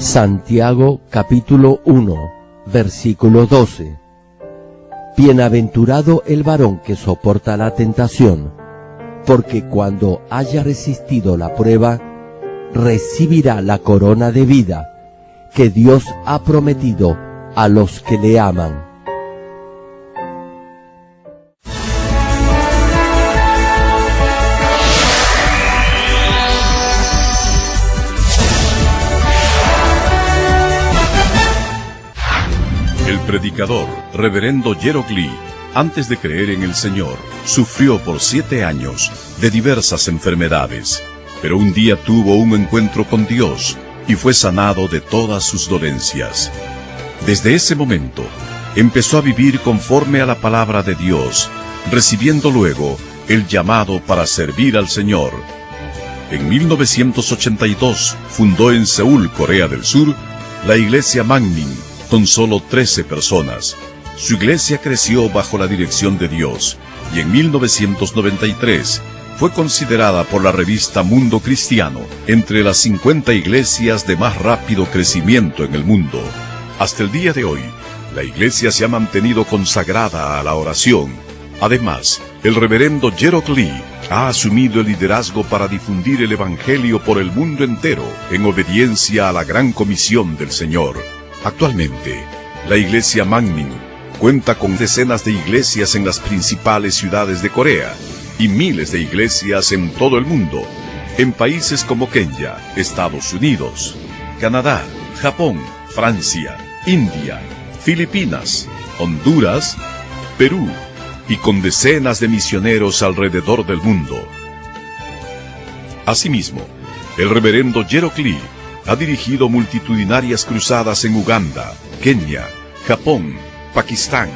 Santiago capítulo 1, versículo 12. Bienaventurado el varón que soporta la tentación, porque cuando haya resistido la prueba, recibirá la corona de vida que Dios ha prometido a los que le aman. El predicador, reverendo Gerald Lee, antes de creer en el Señor, sufrió por 7 años de diversas enfermedades, pero un día tuvo un encuentro con Dios y fue sanado de todas sus dolencias. Desde ese momento, empezó a vivir conforme a la palabra de Dios, recibiendo luego el llamado para servir al Señor. En 1982 fundó en Seúl, Corea del Sur, la iglesia Manmin, con solo 13 personas. Su iglesia creció bajo la dirección de Dios, y en 1993 fue considerada por la revista Mundo Cristiano entre las 50 iglesias de más rápido crecimiento en el mundo. Hasta el día de hoy, la iglesia se ha mantenido consagrada a la oración. Además, el reverendo Gerald Lee ha asumido el liderazgo para difundir el Evangelio por el mundo entero en obediencia a la gran comisión del Señor. Actualmente, la iglesia Manmin cuenta con decenas de iglesias en las principales ciudades de Corea y miles de iglesias en todo el mundo, en países como Kenia, Estados Unidos, Canadá, Japón, Francia, India, Filipinas, Honduras, Perú, y con decenas de misioneros alrededor del mundo. Asimismo, el reverendo Gerald Lee ha dirigido multitudinarias cruzadas en Uganda, Kenia, Japón, Pakistán,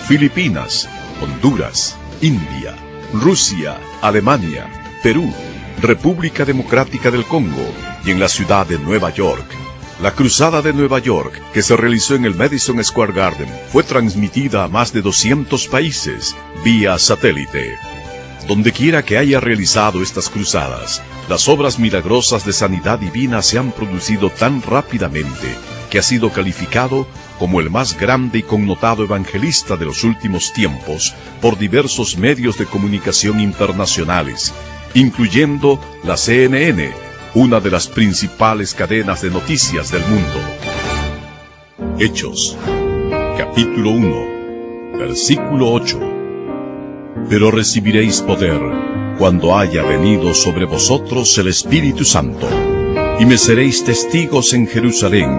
Filipinas, Honduras, India, Rusia, Alemania, Perú, República Democrática del Congo y en la ciudad de Nueva York. La cruzada de Nueva York, que se realizó en el Madison Square Garden, fue transmitida a más de 200 países vía satélite. Dondequiera que haya realizado estas cruzadas, las obras milagrosas de sanidad divina se han producido tan rápidamente que ha sido calificado como el más grande y connotado evangelista de los últimos tiempos por diversos medios de comunicación internacionales, incluyendo la CNN, una de las principales cadenas de noticias del mundo. Hechos, capítulo 1, versículo 8. Pero recibiréis poder cuando haya venido sobre vosotros el Espíritu Santo, y me seréis testigos en Jerusalén,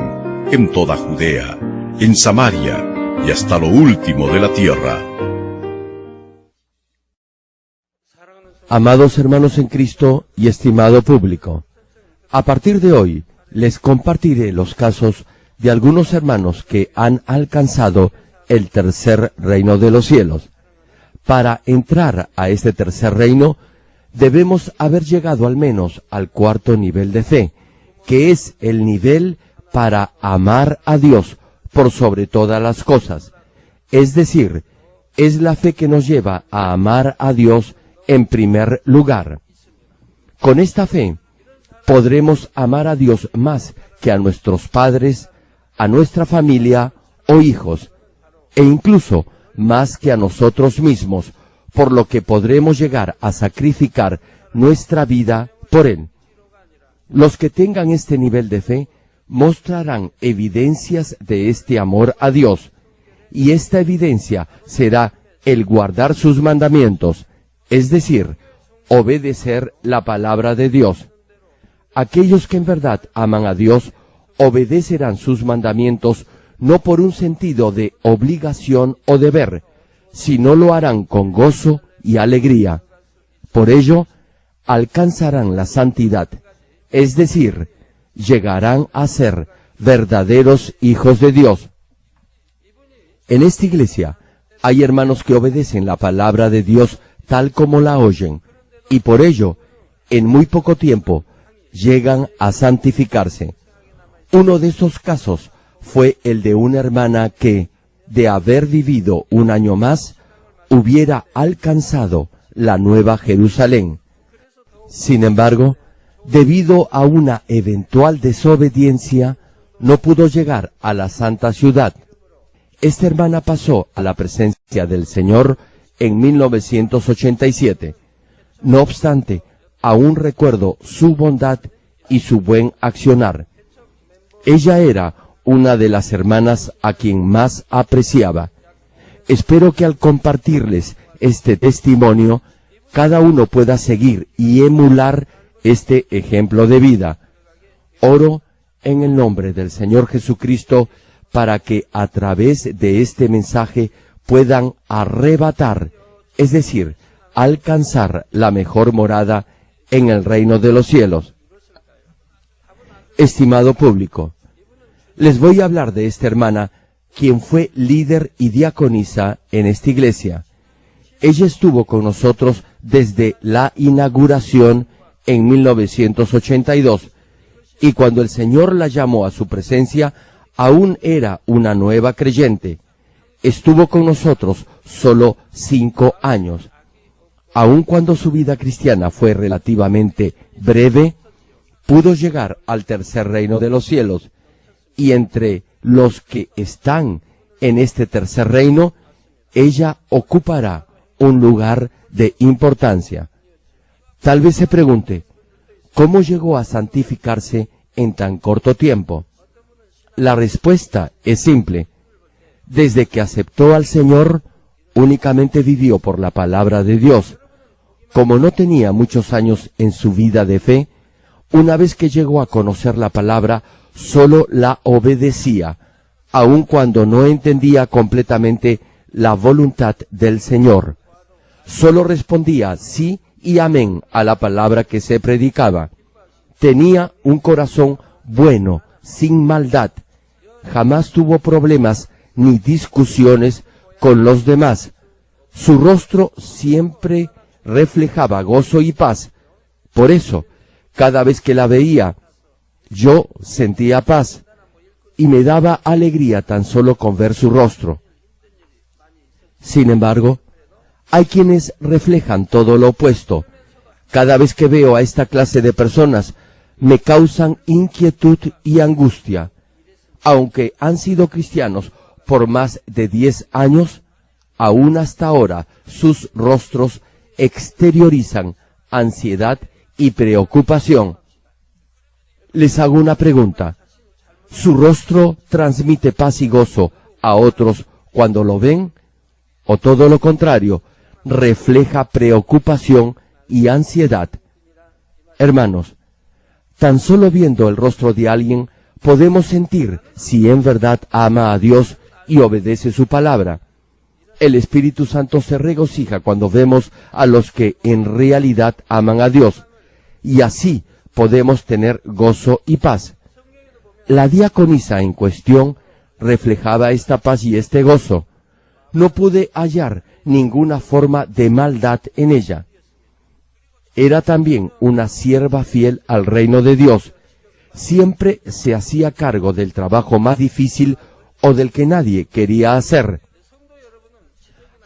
en toda Judea, en Samaria y hasta lo último de la tierra. Amados hermanos en Cristo y estimado público, a partir de hoy les compartiré los casos de algunos hermanos que han alcanzado el tercer reino de los cielos. Para entrar a este tercer reino, debemos haber llegado al menos al 4º nivel de fe, que es el nivel para amar a Dios por sobre todas las cosas. Es decir, es la fe que nos lleva a amar a Dios en primer lugar. Con esta fe, podremos amar a Dios más que a nuestros padres, a nuestra familia o hijos, e incluso más que a nosotros mismos, por lo que podremos llegar a sacrificar nuestra vida por Él. Los que tengan este nivel de fe mostrarán evidencias de este amor a Dios, y esta evidencia será el guardar sus mandamientos, es decir, obedecer la palabra de Dios. Aquellos que en verdad aman a Dios obedecerán sus mandamientos no por un sentido de obligación o deber, sino lo harán con gozo y alegría. Por ello, alcanzarán la santidad, es decir, llegarán a ser verdaderos hijos de Dios. En esta iglesia hay hermanos que obedecen la palabra de Dios tal como la oyen, y por ello, en muy poco tiempo, llegan a santificarse. Uno de estos casos fue el de una hermana que, de haber vivido un año más, hubiera alcanzado la Nueva Jerusalén. Sin embargo, debido a una eventual desobediencia, no pudo llegar a la santa ciudad. Esta hermana pasó a la presencia del Señor en 1987. No obstante, aún recuerdo su bondad y su buen accionar. Ella era una de las hermanas a quien más apreciaba. Espero que al compartirles este testimonio, cada uno pueda seguir y emular este ejemplo de vida. Oro en el nombre del Señor Jesucristo para que a través de este mensaje puedan arrebatar, es decir, alcanzar la mejor morada en el reino de los cielos. Estimado público, les voy a hablar de esta hermana, quien fue líder y diaconisa en esta iglesia. Ella estuvo con nosotros desde la inauguración en 1982, y cuando el Señor la llamó a su presencia, aún era una nueva creyente. Estuvo con nosotros solo 5 años. Aun cuando su vida cristiana fue relativamente breve, pudo llegar al tercer reino de los cielos, y entre los que están en este tercer reino, ella ocupará un lugar de importancia. Tal vez se pregunte, ¿cómo llegó a santificarse en tan corto tiempo? La respuesta es simple. Desde que aceptó al Señor, únicamente vivió por la palabra de Dios. Como no tenía muchos años en su vida de fe, una vez que llegó a conocer la palabra, solo la obedecía, aun cuando no entendía completamente la voluntad del Señor. Solo respondía sí y amén a la palabra que se predicaba. Tenía un corazón bueno, sin maldad. Jamás tuvo problemas ni discusiones con los demás. Su rostro siempre reflejaba gozo y paz. Por eso, cada vez que la veía, yo sentía paz, y me daba alegría tan solo con ver su rostro. Sin embargo, hay quienes reflejan todo lo opuesto. Cada vez que veo a esta clase de personas, me causan inquietud y angustia. Aunque han sido cristianos por más de 10 años, aún hasta ahora sus rostros exteriorizan ansiedad y preocupación. Les hago una pregunta. ¿Su rostro transmite paz y gozo a otros cuando lo ven? ¿O todo lo contrario, refleja preocupación y ansiedad? Hermanos, tan solo viendo el rostro de alguien, podemos sentir si en verdad ama a Dios y obedece su palabra. El Espíritu Santo se regocija cuando vemos a los que en realidad aman a Dios, y así podemos tener gozo y paz. La diaconisa en cuestión reflejaba esta paz y este gozo. No pude hallar ninguna forma de maldad en ella. Era también una sierva fiel al reino de Dios. Siempre se hacía cargo del trabajo más difícil o del que nadie quería hacer.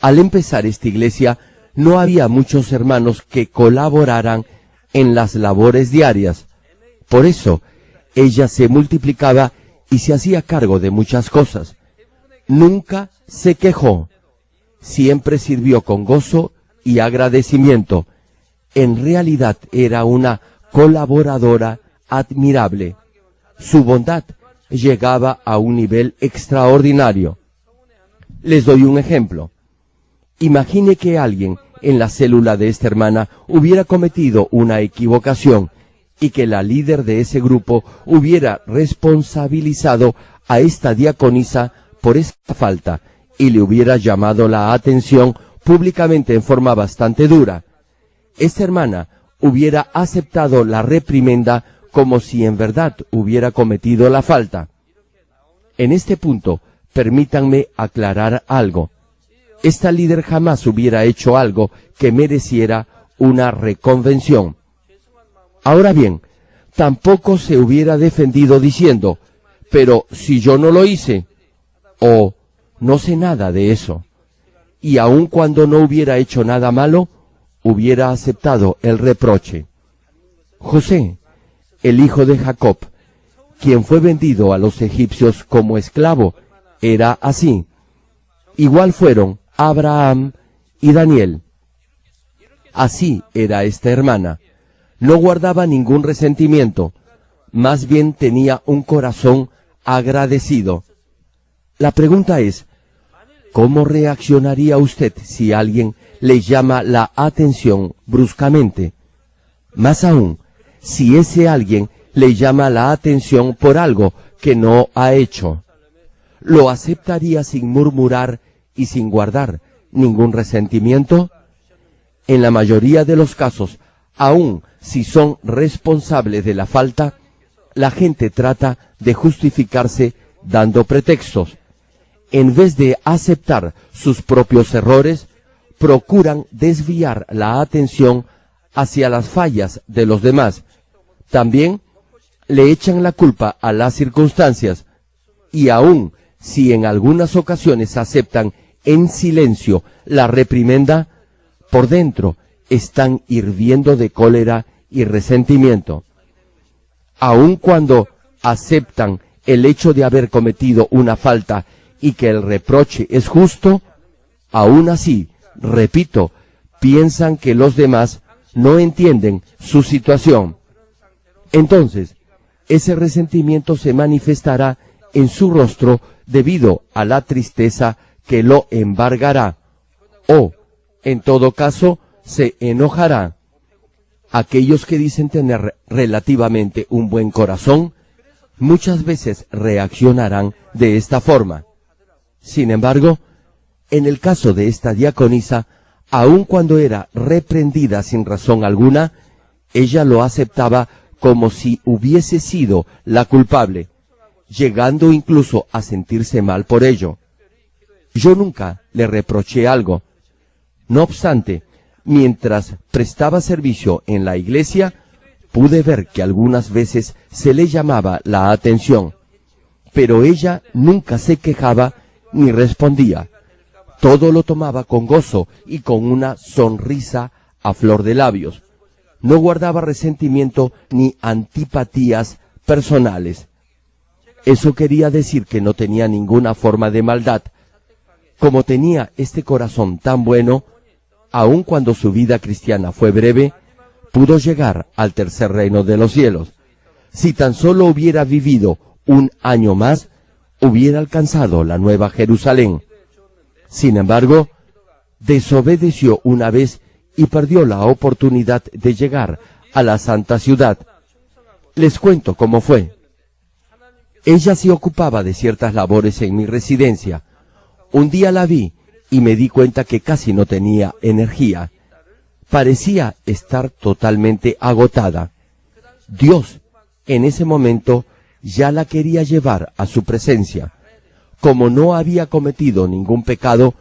Al empezar esta iglesia, no había muchos hermanos que colaboraran en las labores diarias. Por eso, ella se multiplicaba y se hacía cargo de muchas cosas. Nunca se quejó. Siempre sirvió con gozo y agradecimiento. En realidad era una colaboradora admirable. Su bondad llegaba a un nivel extraordinario. Les doy un ejemplo. Imagine que alguien en la célula de esta hermana hubiera cometido una equivocación y que la líder de ese grupo hubiera responsabilizado a esta diaconisa por esta falta y le hubiera llamado la atención públicamente en forma bastante dura. Esta hermana hubiera aceptado la reprimenda como si en verdad hubiera cometido la falta. En este punto, permítanme aclarar algo. Esta líder jamás hubiera hecho algo que mereciera una reconvención. Ahora bien, tampoco se hubiera defendido diciendo, pero si yo no lo hice, o no sé nada de eso. Y aun cuando no hubiera hecho nada malo, hubiera aceptado el reproche. José, el hijo de Jacob, quien fue vendido a los egipcios como esclavo, era así. Igual fueron Abraham y Daniel. Así era esta hermana. No guardaba ningún resentimiento, más bien tenía un corazón agradecido. La pregunta es, ¿cómo reaccionaría usted si alguien le llama la atención bruscamente? Más aún, si ese alguien le llama la atención por algo que no ha hecho. ¿Lo aceptaría sin murmurar y sin guardar ningún resentimiento? En la mayoría de los casos, aun si son responsables de la falta, la gente trata de justificarse dando pretextos. En vez de aceptar sus propios errores, procuran desviar la atención hacia las fallas de los demás. También le echan la culpa a las circunstancias, y aun si en algunas ocasiones aceptan en silencio la reprimenda, por dentro están hirviendo de cólera y resentimiento. Aun cuando aceptan el hecho de haber cometido una falta y que el reproche es justo, aún así, repito, piensan que los demás no entienden su situación. Entonces, ese resentimiento se manifestará en su rostro debido a la tristeza que lo embargará, o, en todo caso, se enojará. Aquellos que dicen tener relativamente un buen corazón, muchas veces reaccionarán de esta forma. Sin embargo, en el caso de esta diaconisa, aun cuando era reprendida sin razón alguna, ella lo aceptaba como si hubiese sido la culpable, llegando incluso a sentirse mal por ello. Yo nunca le reproché algo. No obstante, mientras prestaba servicio en la iglesia, pude ver que algunas veces se le llamaba la atención, pero ella nunca se quejaba ni respondía. Todo lo tomaba con gozo y con una sonrisa a flor de labios. No guardaba resentimiento ni antipatías personales. Eso quería decir que no tenía ninguna forma de maldad. Como tenía este corazón tan bueno, aun cuando su vida cristiana fue breve, pudo llegar al tercer reino de los cielos. Si tan solo hubiera vivido un año más, hubiera alcanzado la Nueva Jerusalén. Sin embargo, desobedeció una vez y perdió la oportunidad de llegar a la santa ciudad. Les cuento cómo fue. Ella se ocupaba de ciertas labores en mi residencia. Un día la vi y me di cuenta que casi no tenía energía. Parecía estar totalmente agotada. Dios, en ese momento, ya la quería llevar a su presencia. Como no había cometido ningún pecado,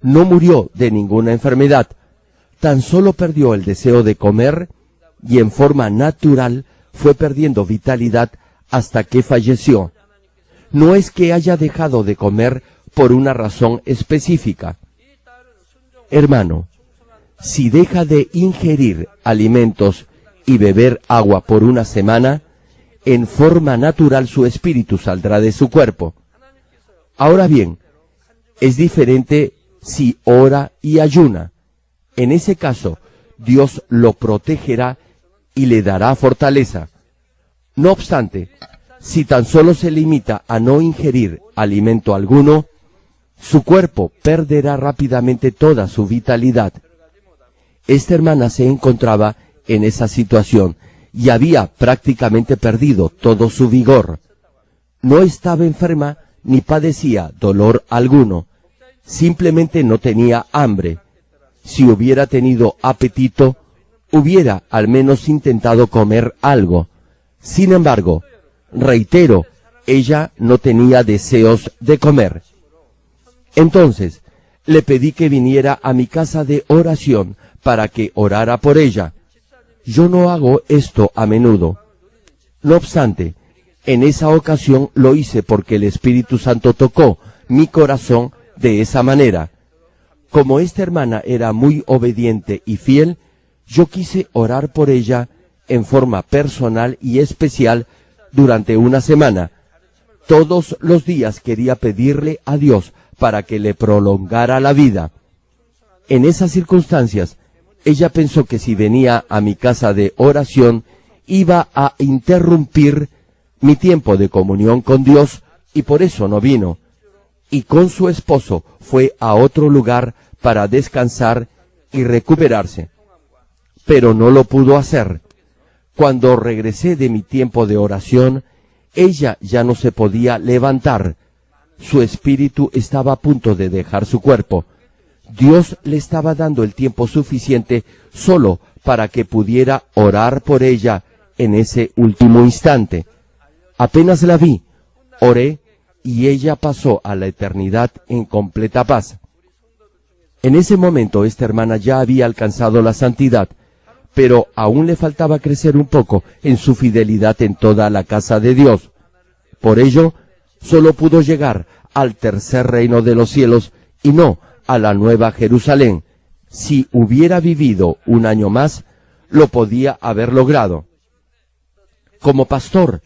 no murió de ninguna enfermedad, tan solo perdió el deseo de comer y en forma natural fue perdiendo vitalidad hasta que falleció. No es que haya dejado de comer por una razón específica. Hermano, si deja de ingerir alimentos y beber agua por una semana, en forma natural su espíritu saldrá de su cuerpo. Ahora bien, es diferente si ora y ayuna. En ese caso, Dios lo protegerá y le dará fortaleza. No obstante, si tan solo se limita a no ingerir alimento alguno, su cuerpo perderá rápidamente toda su vitalidad. Esta hermana se encontraba en esa situación y había prácticamente perdido todo su vigor. No estaba enferma ni padecía dolor alguno, simplemente no tenía hambre. Si hubiera tenido apetito, hubiera al menos intentado comer algo. Sin embargo, reitero, ella no tenía deseos de comer. Entonces, le pedí que viniera a mi casa de oración para que orara por ella. Yo no hago esto a menudo. No obstante, en esa ocasión lo hice porque el Espíritu Santo tocó mi corazón de esa manera. Como esta hermana era muy obediente y fiel, yo quise orar por ella en forma personal y especial durante una semana. Todos los días quería pedirle a Dios para que le prolongara la vida. En esas circunstancias, ella pensó que si venía a mi casa de oración, iba a interrumpir mi tiempo de comunión con Dios, y por eso no vino. Y con su esposo fue a otro lugar para descansar y recuperarse. Pero no lo pudo hacer. Cuando regresé de mi tiempo de oración, ella ya no se podía levantar. Su espíritu estaba a punto de dejar su cuerpo. Dios le estaba dando el tiempo suficiente solo para que pudiera orar por ella en ese último instante. Apenas la vi, oré y ella pasó a la eternidad en completa paz. En ese momento esta hermana ya había alcanzado la santidad, pero aún le faltaba crecer un poco en su fidelidad en toda la casa de Dios. Por ello, solo pudo llegar al tercer reino de los cielos y no a la Nueva Jerusalén. Si hubiera vivido un año más, lo podía haber logrado. Como pastor,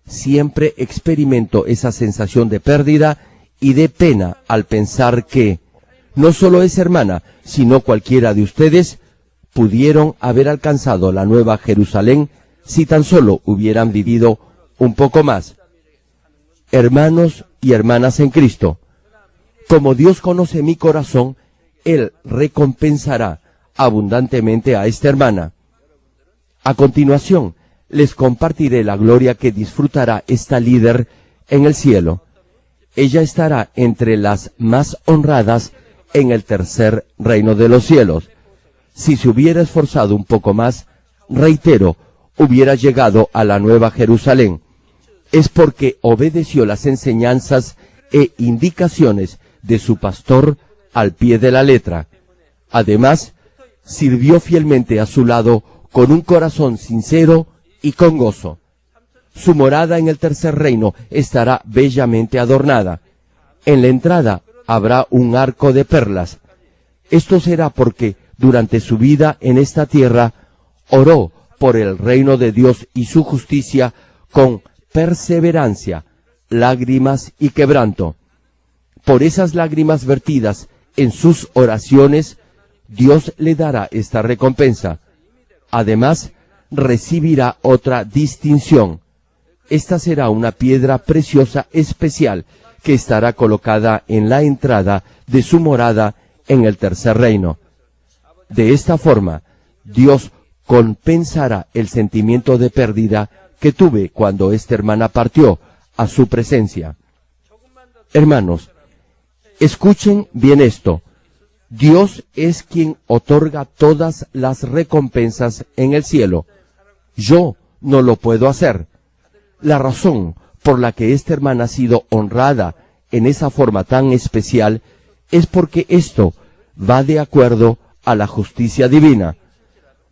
siempre experimento esa sensación de pérdida y de pena al pensar que no solo esa hermana, sino cualquiera de ustedes pudieron haber alcanzado la Nueva Jerusalén si tan solo hubieran vivido un poco más. Hermanos y hermanas en Cristo, como Dios conoce mi corazón, Él recompensará abundantemente a esta hermana. A continuación, les compartiré la gloria que disfrutará esta líder en el cielo. Ella estará entre las más honradas en el tercer reino de los cielos. Si se hubiera esforzado un poco más, reitero, hubiera llegado a la Nueva Jerusalén. Es porque obedeció las enseñanzas e indicaciones de su pastor al pie de la letra. Además, sirvió fielmente a su lado con un corazón sincero y con gozo. Su morada en el tercer reino estará bellamente adornada. En la entrada habrá un arco de perlas. Esto será porque durante su vida en esta tierra oró por el reino de Dios y su justicia con perseverancia, lágrimas y quebranto. Por esas lágrimas vertidas en sus oraciones, Dios le dará esta recompensa. Además, recibirá otra distinción. Esta será una piedra preciosa especial que estará colocada en la entrada de su morada en el tercer reino. De esta forma, Dios compensará el sentimiento de pérdida que tuve cuando esta hermana partió a su presencia. Hermanos, escuchen bien esto. Dios es quien otorga todas las recompensas en el cielo. Yo no lo puedo hacer. La razón por la que esta hermana ha sido honrada en esa forma tan especial es porque esto va de acuerdo a la justicia divina.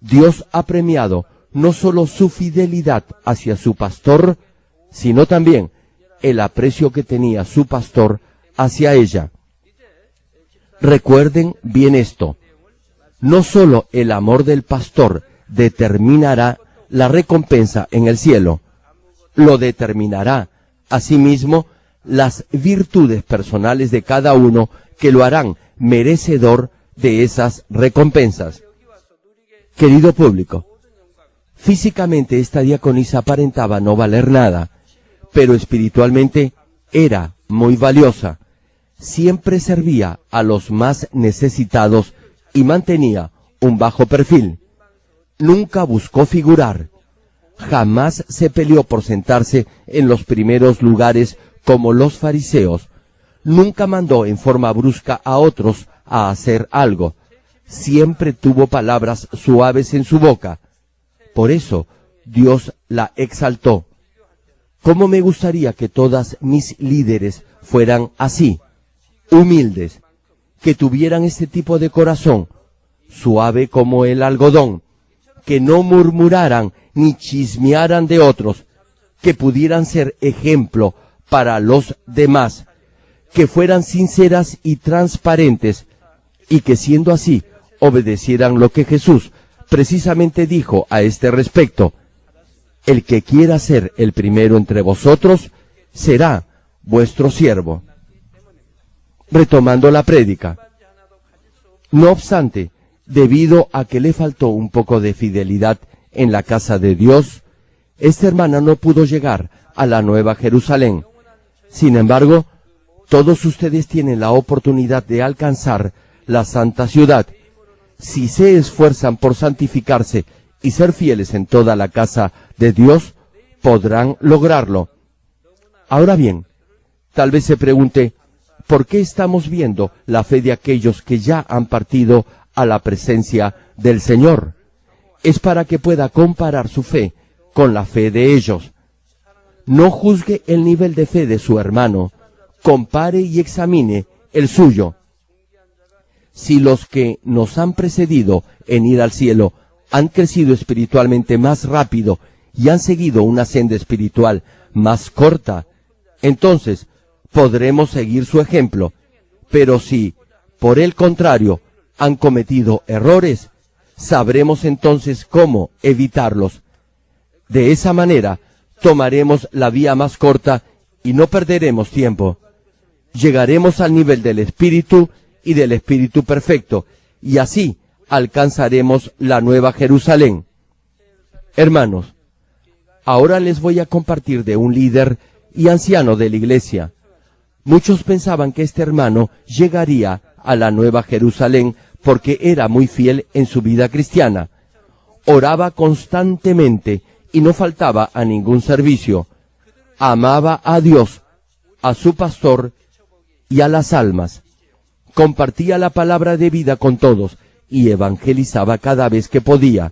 Dios ha premiado no solo su fidelidad hacia su pastor, sino también el aprecio que tenía su pastor hacia ella. Recuerden bien esto. No solo el amor del pastor determinará la recompensa en el cielo, lo determinará asimismo las virtudes personales de cada uno que lo harán merecedor de esas recompensas. Querido público, físicamente esta diaconisa aparentaba no valer nada, pero espiritualmente era muy valiosa. Siempre servía a los más necesitados y mantenía un bajo perfil. Nunca buscó figurar. Jamás se peleó por sentarse en los primeros lugares como los fariseos. Nunca mandó en forma brusca a otros a hacer algo. Siempre tuvo palabras suaves en su boca. Por eso Dios la exaltó. ¿Cómo me gustaría que todas mis líderes fueran así, humildes, que tuvieran este tipo de corazón, suave como el algodón, que no murmuraran ni chismearan de otros, que pudieran ser ejemplo para los demás, que fueran sinceras y transparentes, y que siendo así, obedecieran lo que Jesús precisamente dijo a este respecto. El que quiera ser el primero entre vosotros será vuestro siervo. Retomando la prédica. No obstante, debido a que le faltó un poco de fidelidad en la casa de Dios, esta hermana no pudo llegar a la Nueva Jerusalén. Sin embargo, todos ustedes tienen la oportunidad de alcanzar la santa ciudad. Si se esfuerzan por santificarse y ser fieles en toda la casa de Dios, podrán lograrlo. Ahora bien, tal vez se pregunte, ¿por qué estamos viendo la fe de aquellos que ya han partido a la presencia del Señor? Es para que pueda comparar su fe con la fe de ellos. No juzgue el nivel de fe de su hermano, compare y examine el suyo. Si los que nos han precedido en ir al cielo han crecido espiritualmente más rápido y han seguido una senda espiritual más corta, entonces podremos seguir su ejemplo. Pero si, por el contrario, han cometido errores, sabremos entonces cómo evitarlos. De esa manera, tomaremos la vía más corta y no perderemos tiempo. Llegaremos al nivel del Espíritu y del Espíritu perfecto, y así alcanzaremos la Nueva Jerusalén. Hermanos, ahora les voy a compartir de un líder y anciano de la iglesia. Muchos pensaban que este hermano llegaría a la Nueva Jerusalén porque era muy fiel en su vida cristiana. Oraba constantemente y no faltaba a ningún servicio. Amaba a Dios, a su pastor y a las almas. Compartía la palabra de vida con todos y evangelizaba cada vez que podía.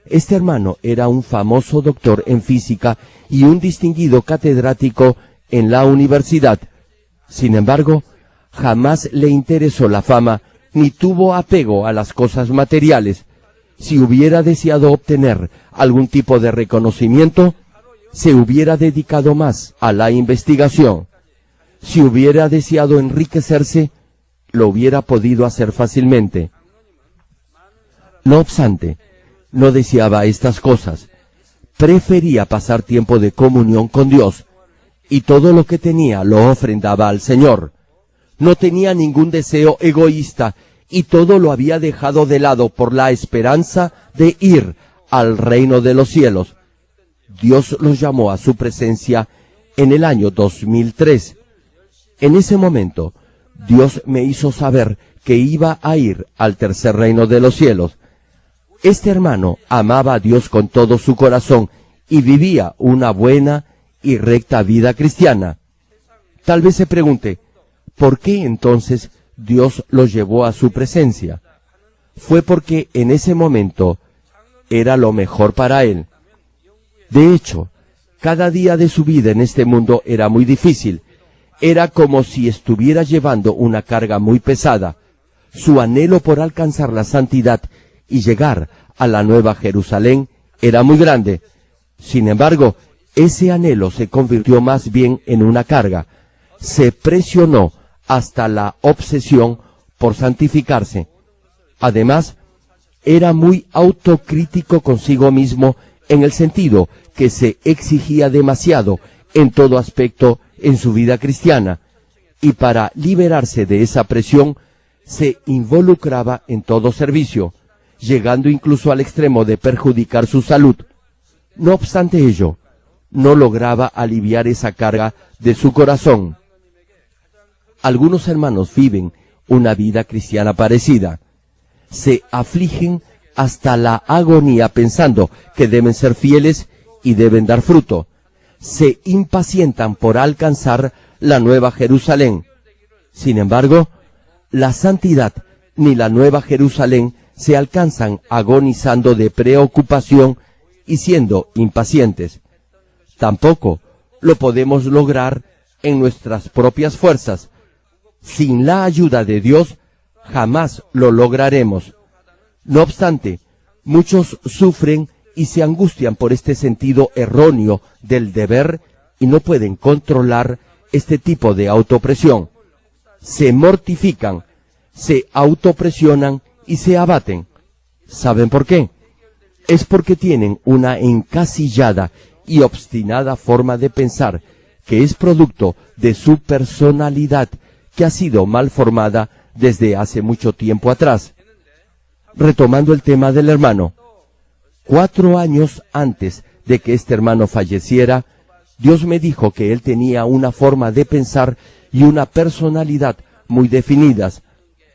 Este hermano era un famoso doctor en física y un distinguido catedrático en la universidad. Sin embargo, jamás le interesó la fama ni tuvo apego a las cosas materiales. Si hubiera deseado obtener algún tipo de reconocimiento, se hubiera dedicado más a la investigación. Si hubiera deseado enriquecerse, lo hubiera podido hacer fácilmente. No obstante, no deseaba estas cosas. Prefería pasar tiempo de comunión con Dios, y todo lo que tenía lo ofrendaba al Señor. No tenía ningún deseo egoísta, y todo lo había dejado de lado por la esperanza de ir al reino de los cielos. Dios los llamó a su presencia en el año 2003. En ese momento, Dios me hizo saber que iba a ir al tercer reino de los cielos. Este hermano amaba a Dios con todo su corazón y vivía una buena y recta vida cristiana. Tal vez se pregunte, ¿por qué entonces Dios lo llevó a su presencia? Fue porque en ese momento era lo mejor para él. De hecho, cada día de su vida en este mundo era muy difícil. Era como si estuviera llevando una carga muy pesada. Su anhelo por alcanzar la santidad y llegar a la Nueva Jerusalén era muy grande. Sin embargo, ese anhelo se convirtió más bien en una carga. Se presionó hasta la obsesión por santificarse. Además, era muy autocrítico consigo mismo en el sentido que se exigía demasiado en todo aspecto en su vida cristiana, y para liberarse de esa presión se involucraba en todo servicio, llegando incluso al extremo de perjudicar su salud. No obstante ello, no lograba aliviar esa carga de su corazón. Algunos hermanos viven una vida cristiana parecida. Se afligen hasta la agonía pensando que deben ser fieles y deben dar fruto. Se impacientan por alcanzar la Nueva Jerusalén. Sin embargo, la santidad ni la Nueva Jerusalén se alcanzan agonizando de preocupación y siendo impacientes. Tampoco lo podemos lograr en nuestras propias fuerzas. Sin la ayuda de Dios, jamás lo lograremos. No obstante, muchos sufren y se angustian por este sentido erróneo del deber y no pueden controlar este tipo de autopresión. Se mortifican, se autopresionan y se abaten. ¿Saben por qué? es porque tienen una encasillada y obstinada forma de pensar que es producto de su personalidad que ha sido mal formada desde hace mucho tiempo atrás. Retomando el tema del hermano, 4 años antes de que este hermano falleciera, Dios me dijo que él tenía una forma de pensar y una personalidad muy definidas.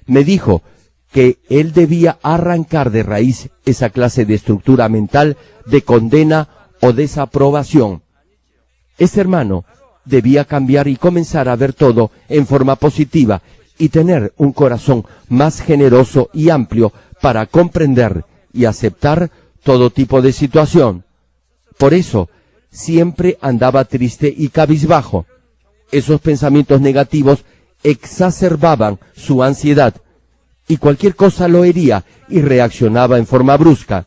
Me dijo que él debía arrancar de raíz esa clase de estructura mental de condena o desaprobación. Este hermano debía cambiar y comenzar a ver todo en forma positiva y tener un corazón más generoso y amplio para comprender y aceptar todo tipo de situación. Por eso, siempre andaba triste y cabizbajo. Esos pensamientos negativos exacerbaban su ansiedad, y cualquier cosa lo hería y reaccionaba en forma brusca.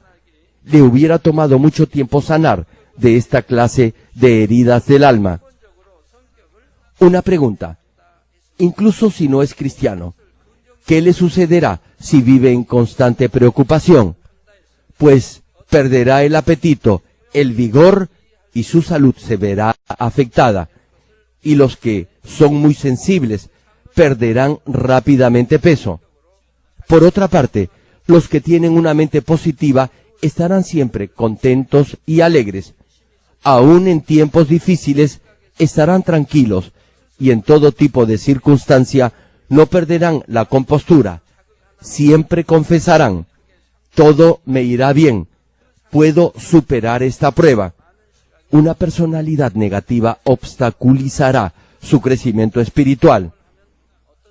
Le hubiera tomado mucho tiempo sanar de esta clase de heridas del alma. Una pregunta. Incluso si no es cristiano, ¿qué le sucederá si vive en constante preocupación? Pues perderá el apetito, el vigor y su salud se verá afectada. Y los que son muy sensibles perderán rápidamente peso. Por otra parte, los que tienen una mente positiva estarán siempre contentos y alegres. Aún en tiempos difíciles estarán tranquilos y en todo tipo de circunstancia no perderán la compostura. Siempre confesarán: todo me irá bien, puedo superar esta prueba. Una personalidad negativa obstaculizará su crecimiento espiritual.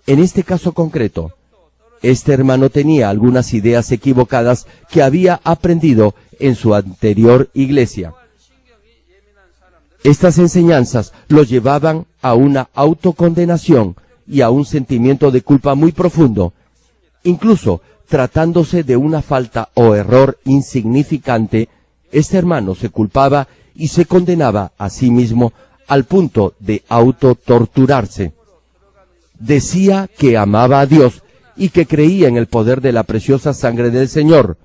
En este caso concreto, este hermano tenía algunas ideas equivocadas que había aprendido en su anterior iglesia. Estas enseñanzas lo llevaban a una autocondenación y a un sentimiento de culpa muy profundo. Incluso tratándose de una falta o error insignificante, este hermano se culpaba y se condenaba a sí mismo al punto de autotorturarse. Decía que amaba a Dios y que creía en el poder de la preciosa sangre del Señor.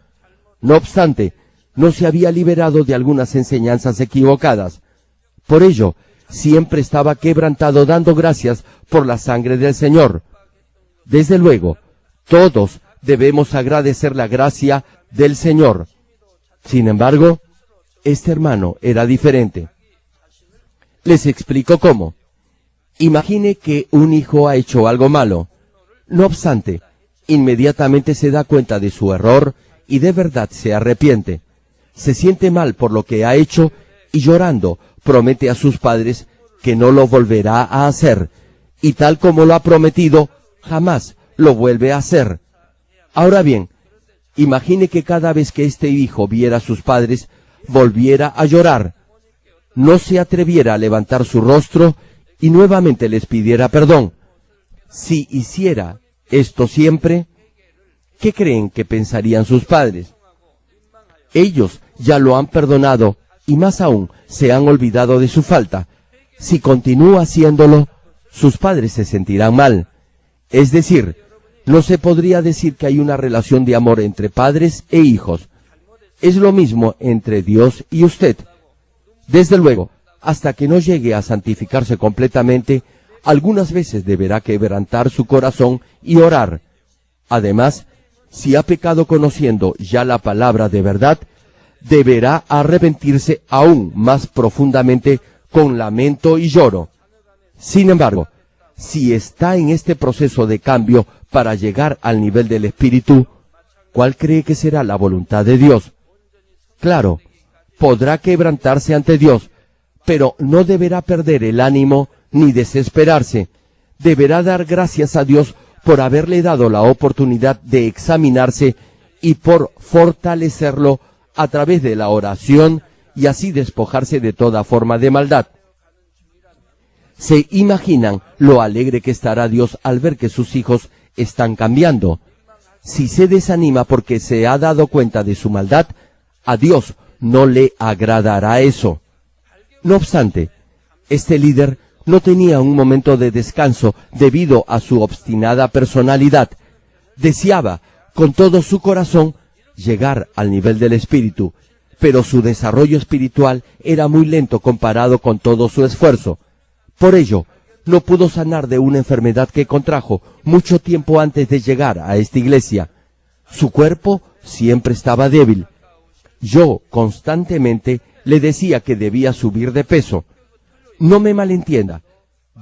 No obstante, no se había liberado de algunas enseñanzas equivocadas. Por ello, siempre estaba quebrantado dando gracias por la sangre del Señor. Desde luego, todos debemos agradecer la gracia del Señor. Sin embargo, este hermano era diferente. Les explico cómo. Imagine que un hijo ha hecho algo malo. No obstante, inmediatamente se da cuenta de su error y de verdad se arrepiente. Se siente mal por lo que ha hecho y llorando promete a sus padres que no lo volverá a hacer, y tal como lo ha prometido, jamás lo vuelve a hacer. Ahora bien, imagine que cada vez que este hijo viera a sus padres, volviera a llorar, no se atreviera a levantar su rostro y nuevamente les pidiera perdón. Si hiciera esto siempre, ¿qué creen que pensarían sus padres? Ellos ya lo han perdonado y más aún se han olvidado de su falta. Si continúa haciéndolo, sus padres se sentirán mal. Es decir, no se podría decir que hay una relación de amor entre padres e hijos. Es lo mismo entre Dios y usted. Desde luego, hasta que no llegue a santificarse completamente, algunas veces deberá quebrantar su corazón y orar. Además, si ha pecado conociendo ya la palabra de verdad, deberá arrepentirse aún más profundamente con lamento y lloro. Sin embargo, si está en este proceso de cambio para llegar al nivel del Espíritu, ¿cuál cree que será la voluntad de Dios? Claro, podrá quebrantarse ante Dios, pero no deberá perder el ánimo ni desesperarse. Deberá dar gracias a Dios por haberle dado la oportunidad de examinarse y por fortalecerlo a través de la oración y así despojarse de toda forma de maldad. ¿Se imaginan lo alegre que estará Dios al ver que sus hijos están cambiando? Si se desanima porque se ha dado cuenta de su maldad, a Dios no le agradará eso. No obstante, este líder no tenía un momento de descanso debido a su obstinada personalidad. Deseaba con todo su corazón llegar al nivel del espíritu, pero su desarrollo espiritual era muy lento comparado con todo su esfuerzo. Por ello, no pudo sanar de una enfermedad que contrajo mucho tiempo antes de llegar a esta iglesia. Su cuerpo siempre estaba débil. Yo constantemente le decía que debía subir de peso. No me malentienda,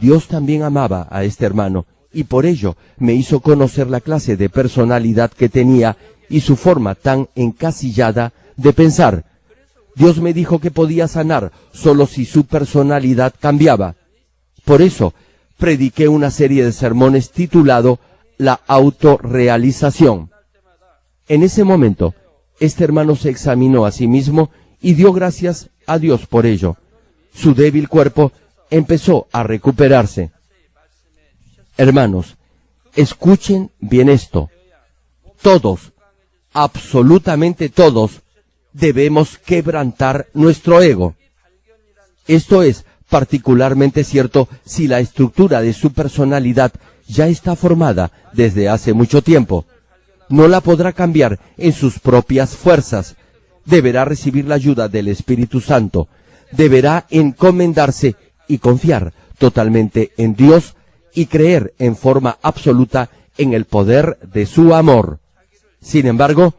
Dios también amaba a este hermano y por ello me hizo conocer la clase de personalidad que tenía y su forma tan encasillada de pensar. Dios me dijo que podía sanar solo si su personalidad cambiaba. Por eso, prediqué una serie de sermones titulado La autorrealización. En ese momento, este hermano se examinó a sí mismo y dio gracias a Dios por ello. Su débil cuerpo empezó a recuperarse. Hermanos, escuchen bien esto. Todos, absolutamente todos, debemos quebrantar nuestro ego. Esto es particularmente cierto si la estructura de su personalidad ya está formada desde hace mucho tiempo. No la podrá cambiar en sus propias fuerzas. Deberá recibir la ayuda del Espíritu Santo. Deberá encomendarse y confiar totalmente en Dios y creer en forma absoluta en el poder de su amor. Sin embargo,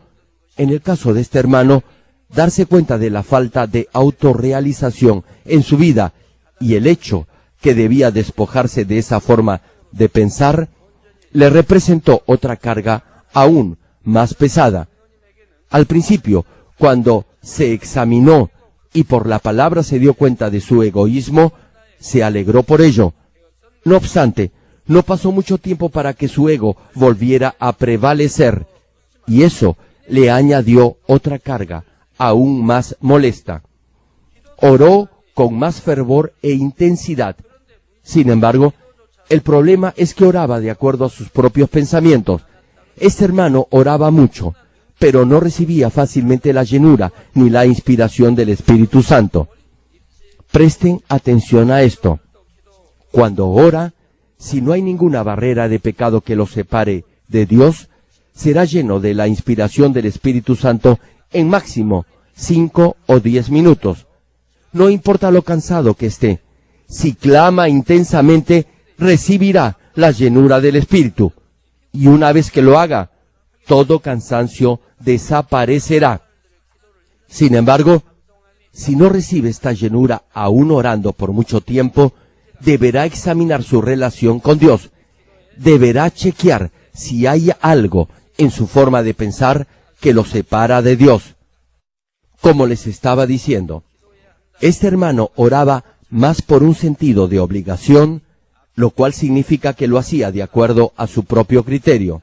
en el caso de este hermano, darse cuenta de la falta de autorrealización en su vida y el hecho que debía despojarse de esa forma de pensar, le representó otra carga aún más pesada. Al principio, cuando se examinó y por la palabra se dio cuenta de su egoísmo, se alegró por ello. No obstante, no pasó mucho tiempo para que su ego volviera a prevalecer, y eso le añadió otra carga aún más molesta. Oró con más fervor e intensidad. Sin embargo, el problema es que oraba de acuerdo a sus propios pensamientos. Este hermano oraba mucho, pero no recibía fácilmente la llenura ni la inspiración del Espíritu Santo. Presten atención a esto. Cuando ora, si no hay ninguna barrera de pecado que lo separe de Dios, será lleno de la inspiración del Espíritu Santo en máximo 5 o 10 minutos. No importa lo cansado que esté, si clama intensamente, recibirá la llenura del Espíritu. Y una vez que lo haga, todo cansancio desaparecerá. Sin embargo, si no recibe esta llenura aún orando por mucho tiempo, deberá examinar su relación con Dios. Deberá chequear si hay algo en su forma de pensar que lo separa de Dios. Como les estaba diciendo, este hermano oraba más por un sentido de obligación, lo cual significa que lo hacía de acuerdo a su propio criterio.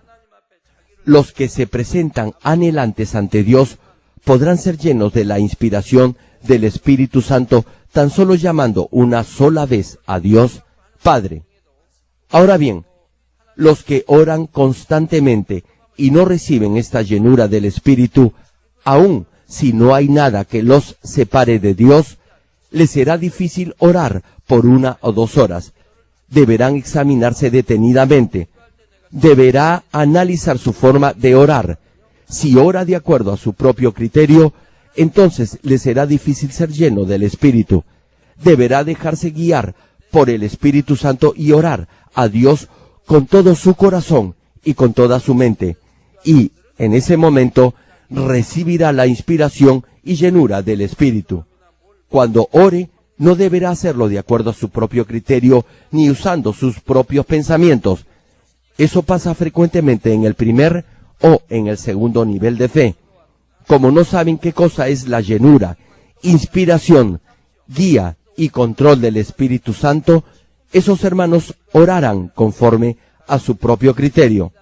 Los que se presentan anhelantes ante Dios podrán ser llenos de la inspiración del Espíritu Santo tan solo llamando una sola vez a Dios Padre. Ahora bien, los que oran constantemente y no reciben esta llenura del Espíritu, aun si no hay nada que los separe de Dios, les será difícil orar por 1 o 2 horas. Deberán examinarse detenidamente. Deberá analizar su forma de orar. Si ora de acuerdo a su propio criterio, entonces le será difícil ser lleno del Espíritu. Deberá dejarse guiar por el Espíritu Santo y orar a Dios con todo su corazón y con toda su mente. Y en ese momento recibirá la inspiración y llenura del Espíritu. Cuando ore, no deberá hacerlo de acuerdo a su propio criterio ni usando sus propios pensamientos. Eso pasa frecuentemente en el primer o en el segundo nivel de fe. Como no saben qué cosa es la llenura, inspiración, guía y control del Espíritu Santo, esos hermanos orarán conforme a su propio criterio.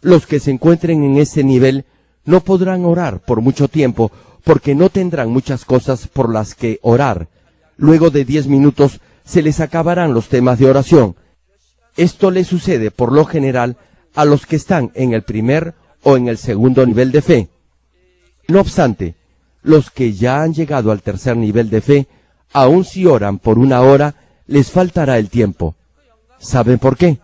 Los que se encuentren en ese nivel no podrán orar por mucho tiempo porque no tendrán muchas cosas por las que orar. Luego de 10 minutos se les acabarán los temas de oración. Esto le sucede por lo general a los que están en el primer o en el segundo nivel de fe. No obstante, los que ya han llegado al tercer nivel de fe, aun si oran por 1 hora, les faltará el tiempo. ¿Saben por qué?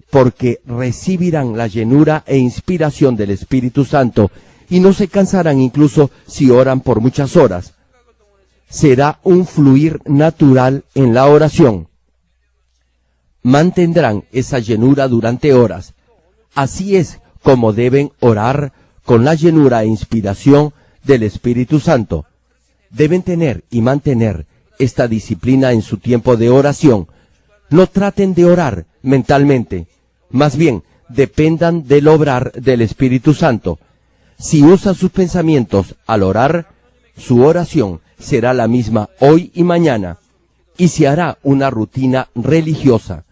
Porque recibirán la llenura e inspiración del Espíritu Santo y no se cansarán incluso si oran por muchas horas. Será un fluir natural en la oración. Mantendrán esa llenura durante horas. Así es como deben orar con la llenura e inspiración del Espíritu Santo. Deben tener y mantener esta disciplina en su tiempo de oración. No traten de orar mentalmente, más bien dependan del obrar del Espíritu Santo. Si usa sus pensamientos al orar, su oración será la misma hoy y mañana, y se hará una rutina religiosa.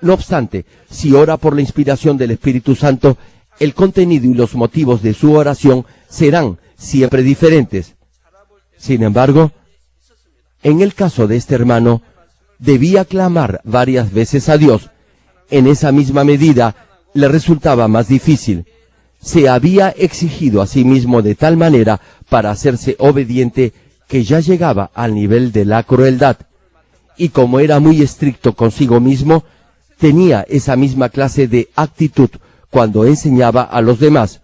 No obstante, si ora por la inspiración del Espíritu Santo, el contenido y los motivos de su oración serán siempre diferentes. Sin embargo, en el caso de este hermano, debía clamar varias veces a Dios. En esa misma medida, le resultaba más difícil. Se había exigido a sí mismo de tal manera para hacerse obediente que ya llegaba al nivel de la crueldad. Y como era muy estricto consigo mismo, tenía esa misma clase de actitud cuando enseñaba a los demás.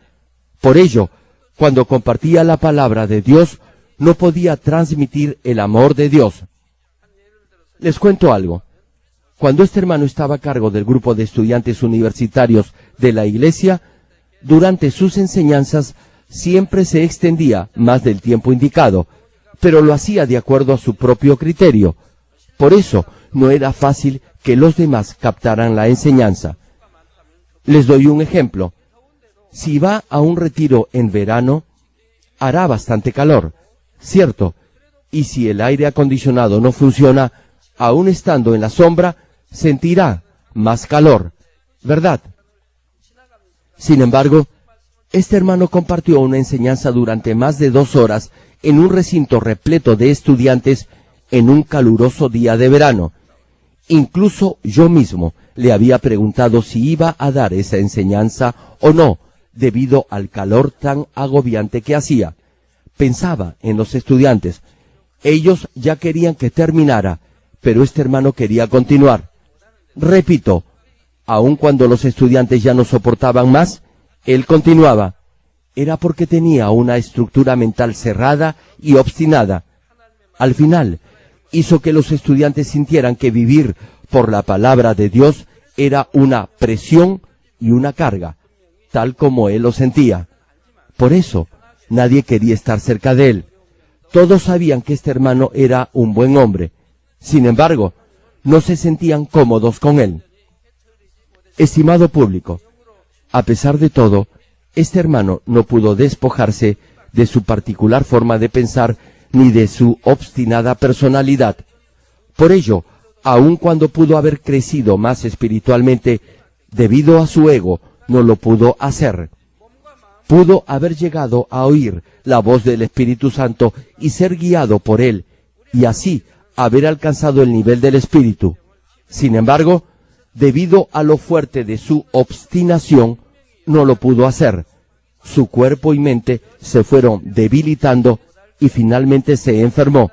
Por ello, cuando compartía la palabra de Dios, no podía transmitir el amor de Dios. Les cuento algo. Cuando este hermano estaba a cargo del grupo de estudiantes universitarios de la iglesia, durante sus enseñanzas siempre se extendía más del tiempo indicado, pero lo hacía de acuerdo a su propio criterio. Por eso no era fácil que los demás captaran la enseñanza. Les doy un ejemplo. Si va a un retiro en verano, hará bastante calor, ¿cierto? Y si el aire acondicionado no funciona, aún estando en la sombra, sentirá más calor, ¿verdad? Sin embargo, este hermano compartió una enseñanza durante más de 2 horas en un recinto repleto de estudiantes en un caluroso día de verano. Incluso yo mismo le había preguntado si iba a dar esa enseñanza o no, debido al calor tan agobiante que hacía. Pensaba en los estudiantes. Ellos ya querían que terminara, pero este hermano quería continuar. Repito, aun cuando los estudiantes ya no soportaban más, él continuaba. Era porque tenía una estructura mental cerrada y obstinada. Al final, hizo que los estudiantes sintieran que vivir por la palabra de Dios era una presión y una carga, tal como él lo sentía. Por eso, nadie quería estar cerca de él. Todos sabían que este hermano era un buen hombre. Sin embargo, no se sentían cómodos con él. Estimado público, a pesar de todo, este hermano no pudo despojarse de su particular forma de pensar ni de su obstinada personalidad. Por ello, aun cuando pudo haber crecido más espiritualmente, debido a su ego, no lo pudo hacer. Pudo haber llegado a oír la voz del Espíritu Santo y ser guiado por él, y así haber alcanzado el nivel del Espíritu. Sin embargo, debido a lo fuerte de su obstinación, no lo pudo hacer. Su cuerpo y mente se fueron debilitando y finalmente se enfermó.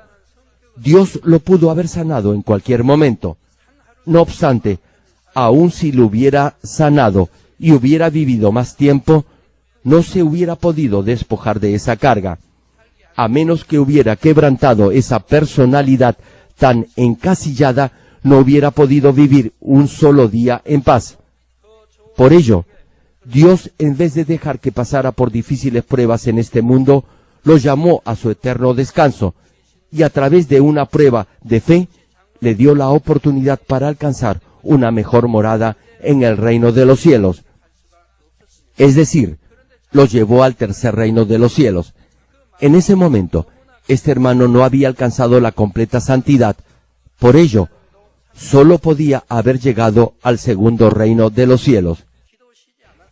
Dios lo pudo haber sanado en cualquier momento. No obstante, aun si lo hubiera sanado y hubiera vivido más tiempo, no se hubiera podido despojar de esa carga, a menos que hubiera quebrantado esa personalidad tan encasillada, no hubiera podido vivir un solo día en paz. Por ello, Dios, en vez de dejar que pasara por difíciles pruebas en este mundo, lo llamó a su eterno descanso, y a través de una prueba de fe, le dio la oportunidad para alcanzar una mejor morada en el reino de los cielos. Es decir, lo llevó al tercer reino de los cielos. En ese momento, este hermano no había alcanzado la completa santidad. Por ello, solo podía haber llegado al segundo reino de los cielos.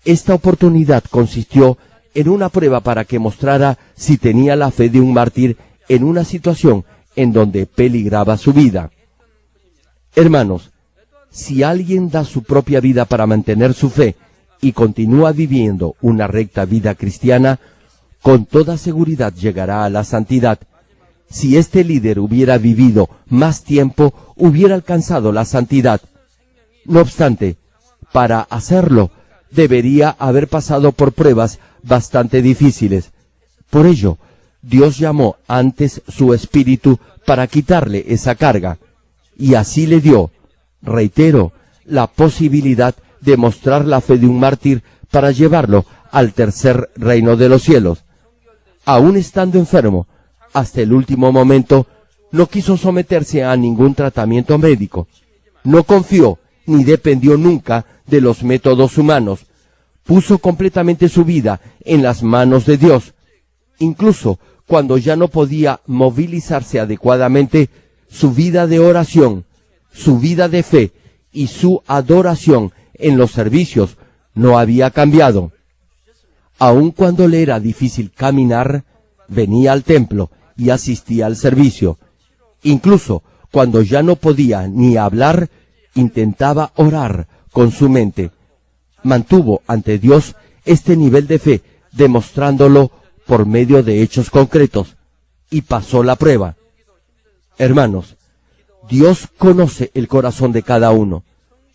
Esta oportunidad consistió en una prueba para que mostrara si tenía la fe de un mártir en una situación en donde peligraba su vida. Hermanos, si alguien da su propia vida para mantener su fe y continúa viviendo una recta vida cristiana, con toda seguridad llegará a la santidad. Si este líder hubiera vivido más tiempo, hubiera alcanzado la santidad. No obstante, para hacerlo, debería haber pasado por pruebas bastante difíciles. Por ello, Dios llamó antes su espíritu para quitarle esa carga, y así le dio, reitero, la posibilidad de mostrar la fe de un mártir para llevarlo al tercer reino de los cielos. Aún estando enfermo, hasta el último momento, no quiso someterse a ningún tratamiento médico. No confió ni dependió nunca de los métodos humanos. Puso completamente su vida en las manos de Dios. Incluso cuando ya no podía movilizarse adecuadamente, su vida de oración, su vida de fe y su adoración en los servicios no había cambiado. Aun cuando le era difícil caminar, venía al templo y asistía al servicio. Incluso cuando ya no podía ni hablar, intentaba orar con su mente. Mantuvo ante Dios este nivel de fe, demostrándolo por medio de hechos concretos, y pasó la prueba. Hermanos, Dios conoce el corazón de cada uno.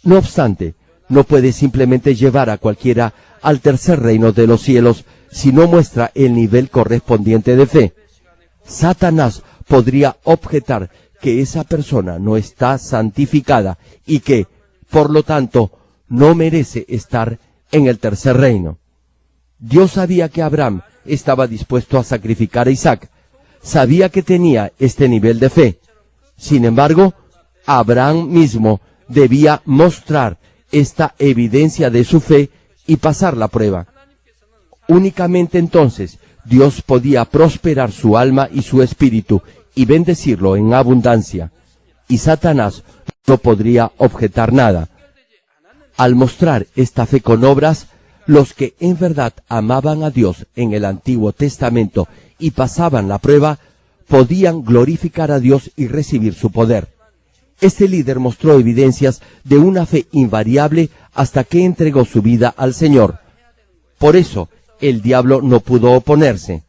No obstante, no puede simplemente llevar a cualquiera al tercer reino de los cielos si no muestra el nivel correspondiente de fe. Satanás podría objetar que esa persona no está santificada y que, por lo tanto, no merece estar en el tercer reino. Dios sabía que Abraham estaba dispuesto a sacrificar a Isaac. Sabía que tenía este nivel de fe. Sin embargo, Abraham mismo debía mostrar esta evidencia de su fe y pasar la prueba. Únicamente entonces Dios podía prosperar su alma y su espíritu y bendecirlo en abundancia, y Satanás no podría objetar nada. Al mostrar esta fe con obras, los que en verdad amaban a Dios en el Antiguo Testamento y pasaban la prueba, podían glorificar a Dios y recibir su poder. Este líder mostró evidencias de una fe invariable hasta que entregó su vida al Señor. Por eso, el diablo no pudo oponerse.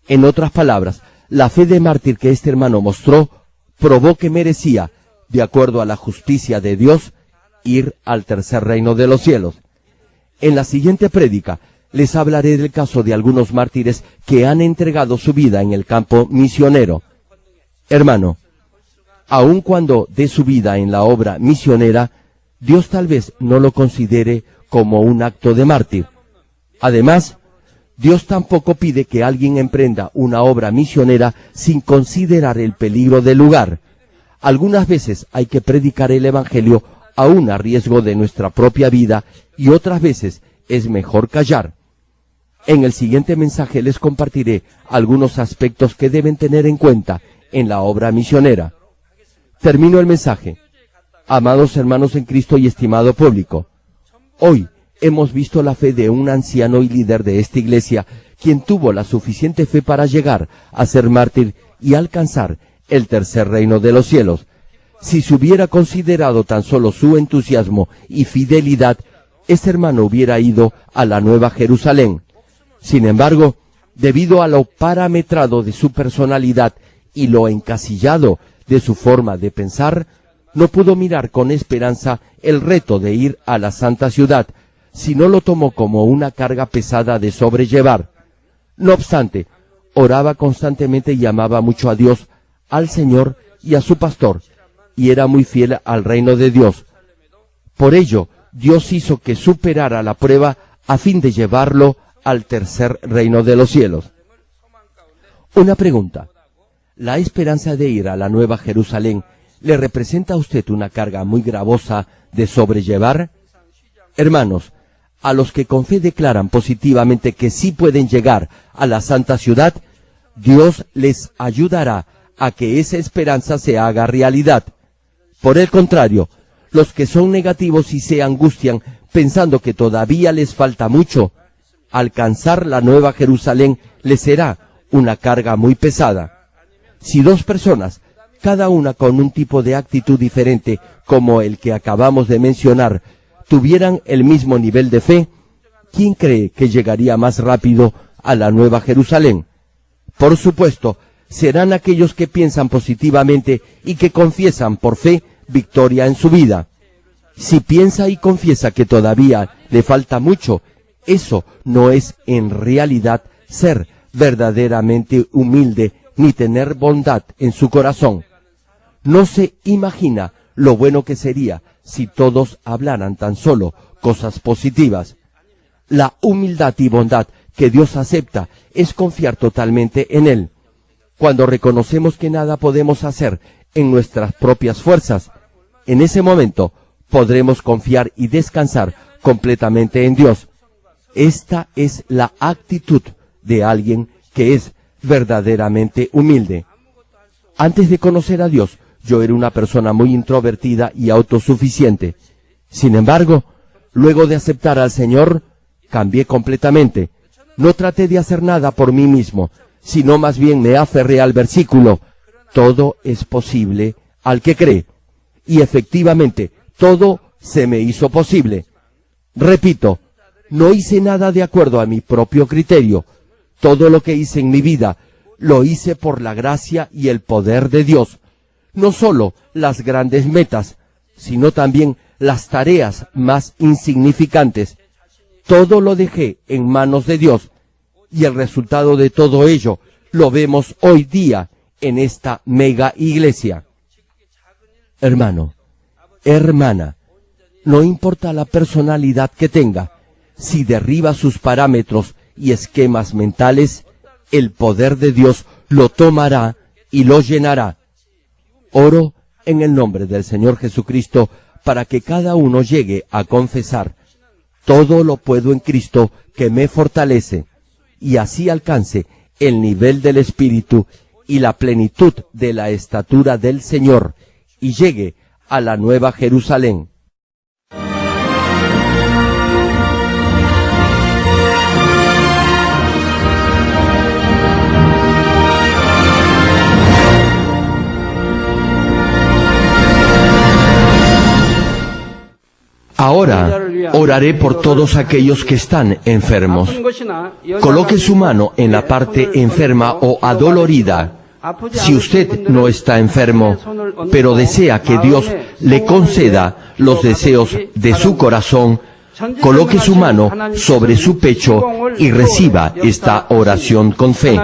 En otras palabras, la fe de mártir que este hermano mostró probó que merecía, de acuerdo a la justicia de Dios, ir al tercer reino de los cielos. En la siguiente prédica les hablaré del caso de algunos mártires que han entregado su vida en el campo misionero. Hermano, aun cuando dé su vida en la obra misionera, Dios tal vez no lo considere como un acto de mártir. Además, Dios tampoco pide que alguien emprenda una obra misionera sin considerar el peligro del lugar. Algunas veces hay que predicar el Evangelio aún a riesgo de nuestra propia vida, y otras veces es mejor callar. En el siguiente mensaje les compartiré algunos aspectos que deben tener en cuenta en la obra misionera. Termino el mensaje. Amados hermanos en Cristo y estimado público, hoy hemos visto la fe de un anciano y líder de esta iglesia, quien tuvo la suficiente fe para llegar a ser mártir y alcanzar el tercer reino de los cielos. Si se hubiera considerado tan solo su entusiasmo y fidelidad, este hermano hubiera ido a la Nueva Jerusalén. Sin embargo, debido a lo parametrado de su personalidad y lo encasillado de su forma de pensar, no pudo mirar con esperanza el reto de ir a la santa ciudad, sino lo tomó como una carga pesada de sobrellevar. No obstante, oraba constantemente y llamaba mucho a Dios, al Señor y a su pastor, y era muy fiel al reino de Dios. Por ello, Dios hizo que superara la prueba a fin de llevarlo al tercer reino de los cielos. Una pregunta. ¿La esperanza de ir a la Nueva Jerusalén le representa a usted una carga muy gravosa de sobrellevar? Hermanos, a los que con fe declaran positivamente que sí pueden llegar a la santa ciudad, Dios les ayudará a que esa esperanza se haga realidad. Por el contrario, los que son negativos y se angustian pensando que todavía les falta mucho, alcanzar la Nueva Jerusalén les será una carga muy pesada. Si dos personas, cada una con un tipo de actitud diferente como el que acabamos de mencionar, tuvieran el mismo nivel de fe, ¿quién cree que llegaría más rápido a la Nueva Jerusalén? Por supuesto, serán aquellos que piensan positivamente y que confiesan por fe victoria en su vida. Si piensa y confiesa que todavía le falta mucho, Eso no es en realidad ser verdaderamente humilde ni tener bondad en su corazón. No se imagina lo bueno que sería si todos hablaran tan solo cosas positivas. La humildad y bondad que Dios acepta es confiar totalmente en Él. Cuando reconocemos que nada podemos hacer en nuestras propias fuerzas, en ese momento podremos confiar y descansar completamente en Dios. Esta es la actitud de alguien que es verdaderamente humilde. Antes de conocer a Dios, yo era una persona muy introvertida y autosuficiente. Sin embargo, luego de aceptar al Señor, cambié completamente. No traté de hacer nada por mí mismo, sino más bien me aferré al versículo: todo es posible al que cree. Y efectivamente, todo se me hizo posible. Repito, no hice nada de acuerdo a mi propio criterio. Todo lo que hice en mi vida, lo hice por la gracia y el poder de Dios. No solo las grandes metas, sino también las tareas más insignificantes. Todo lo dejé en manos de Dios, y el resultado de todo ello lo vemos hoy día en esta mega iglesia. Hermano, hermana, no importa la personalidad que tenga, si derriba sus parámetros y esquemas mentales, el poder de Dios lo tomará y lo llenará. Oro en el nombre del Señor Jesucristo para que cada uno llegue a confesar: todo lo puedo en Cristo que me fortalece, y así alcance el nivel del Espíritu y la plenitud de la estatura del Señor, y llegue a la Nueva Jerusalén. Ahora oraré por todos aquellos que están enfermos. Coloque su mano en la parte enferma o adolorida. Si usted no está enfermo, pero desea que Dios le conceda los deseos de su corazón, coloque su mano sobre su pecho y reciba esta oración con fe.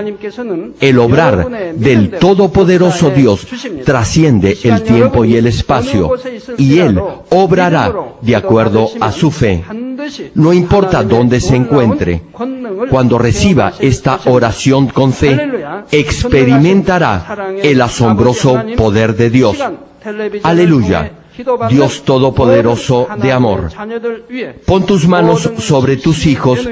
El obrar del Todopoderoso Dios trasciende el tiempo y el espacio, y Él obrará de acuerdo a su fe. No importa dónde se encuentre, cuando reciba esta oración con fe, experimentará el asombroso poder de Dios. Aleluya. Dios Todopoderoso de amor, pon tus manos sobre tus hijos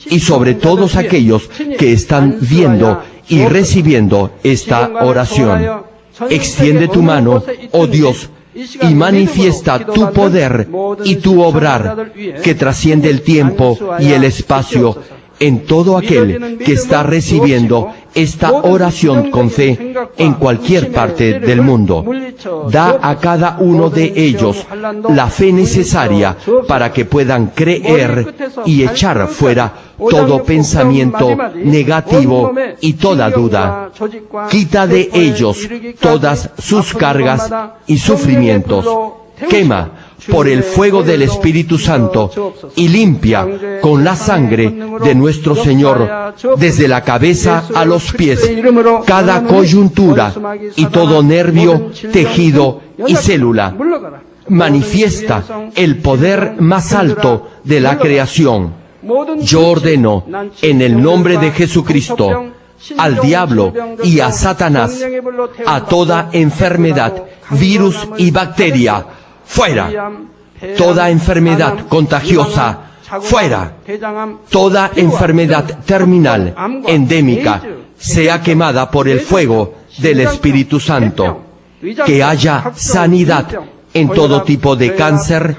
y sobre todos aquellos que están viendo y recibiendo esta oración. Extiende tu mano, oh Dios, y manifiesta tu poder y tu obrar que trasciende el tiempo y el espacio en todo aquel que está recibiendo esta oración con fe en cualquier parte del mundo. Da a cada uno de ellos la fe necesaria para que puedan creer y echar fuera todo pensamiento negativo y toda duda. Quita de ellos todas sus cargas y sufrimientos. Quema por el fuego del Espíritu Santo y limpia con la sangre de nuestro Señor desde la cabeza a los pies cada coyuntura y todo nervio, tejido y célula. Manifiesta el poder más alto de la creación. Yo ordeno en el nombre de Jesucristo al diablo y a Satanás, a toda enfermedad, virus y bacteria, fuera. Toda enfermedad contagiosa, fuera. Toda enfermedad terminal, endémica, sea quemada por el fuego del Espíritu Santo. Que haya sanidad en todo tipo de cáncer,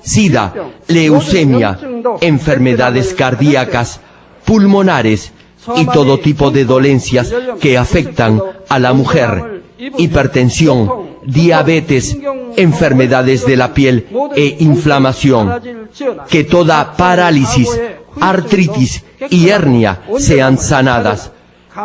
sida, leucemia, enfermedades cardíacas, pulmonares y todo tipo de dolencias que afectan a la mujer, hipertensión, diabetes, enfermedades de la piel e inflamación. Que toda parálisis, artritis y hernia sean sanadas.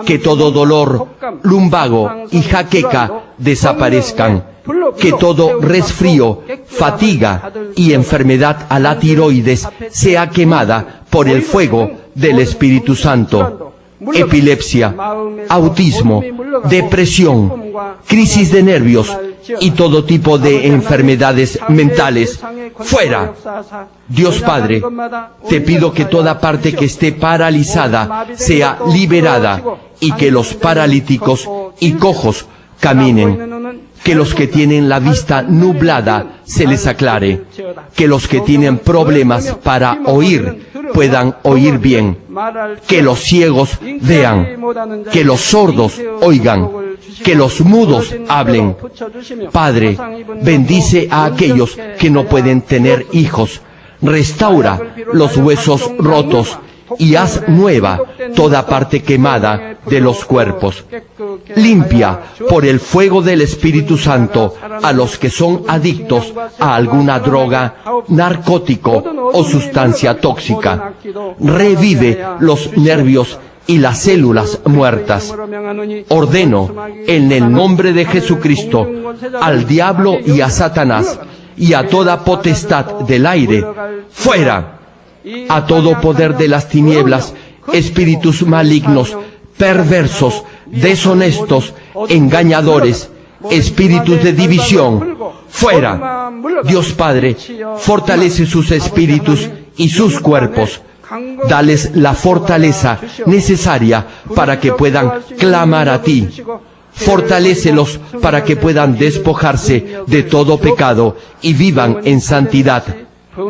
Que todo dolor, lumbago y jaqueca desaparezcan. Que todo resfrío, fatiga y enfermedad a la tiroides sea quemada por el fuego del Espíritu Santo. Epilepsia, autismo, depresión, crisis de nervios y todo tipo de enfermedades mentales, fuera. Dios Padre, te pido que toda parte que esté paralizada sea liberada y que los paralíticos y cojos caminen, que los que tienen la vista nublada se les aclare, que los que tienen problemas para oír puedan oír bien, que los ciegos vean, que los sordos oigan, que los mudos hablen. Padre, bendice a aquellos que no pueden tener hijos, restaura los huesos rotos y haz nueva toda parte quemada de los cuerpos. Limpia por el fuego del Espíritu Santo a los que son adictos a alguna droga, narcótico o sustancia tóxica. Revive los nervios y las células muertas. Ordeno en el nombre de Jesucristo al diablo y a Satanás y a toda potestad del aire, fuera. A todo poder de las tinieblas, espíritus malignos, perversos, deshonestos, engañadores, espíritus de división, fuera. Dios Padre, fortalece sus espíritus y sus cuerpos. Dales la fortaleza necesaria para que puedan clamar a ti. Fortalécelos para que puedan despojarse de todo pecado y vivan en santidad,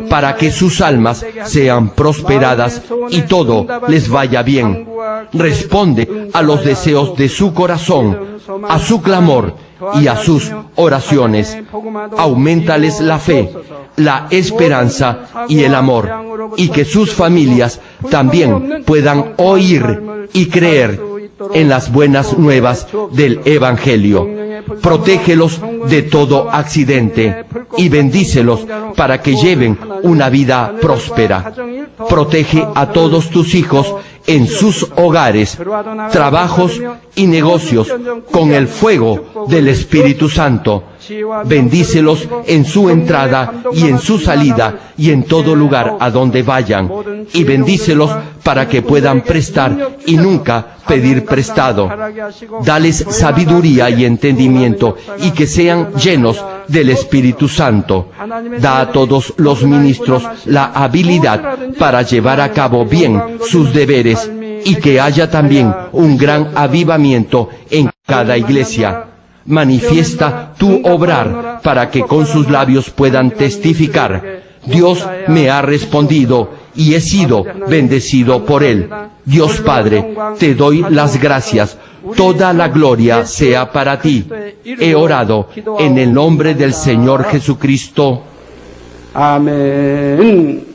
para que sus almas sean prosperadas y todo les vaya bien. Responde a los deseos de su corazón, a su clamor y a sus oraciones. Auméntales la fe, la esperanza y el amor, y que sus familias también puedan oír y creer en las buenas nuevas del Evangelio. Protégelos de todo accidente y bendícelos para que lleven una vida próspera. Protege a todos tus hijos en sus hogares, trabajos y negocios con el fuego del Espíritu Santo. Bendícelos en su entrada y en su salida y en todo lugar a donde vayan. Y bendícelos para que puedan prestar y nunca pedir prestado. Dales sabiduría y entendimiento y que sean llenos del Espíritu Santo. Da a todos los ministros la habilidad para llevar a cabo bien sus deberes y que haya también un gran avivamiento en cada iglesia. Manifiesta tu obrar para que con sus labios puedan testificar: Dios me ha respondido y he sido bendecido por Él. Dios Padre, te doy las gracias. Toda la gloria sea para ti. He orado en el nombre del Señor Jesucristo. Amén.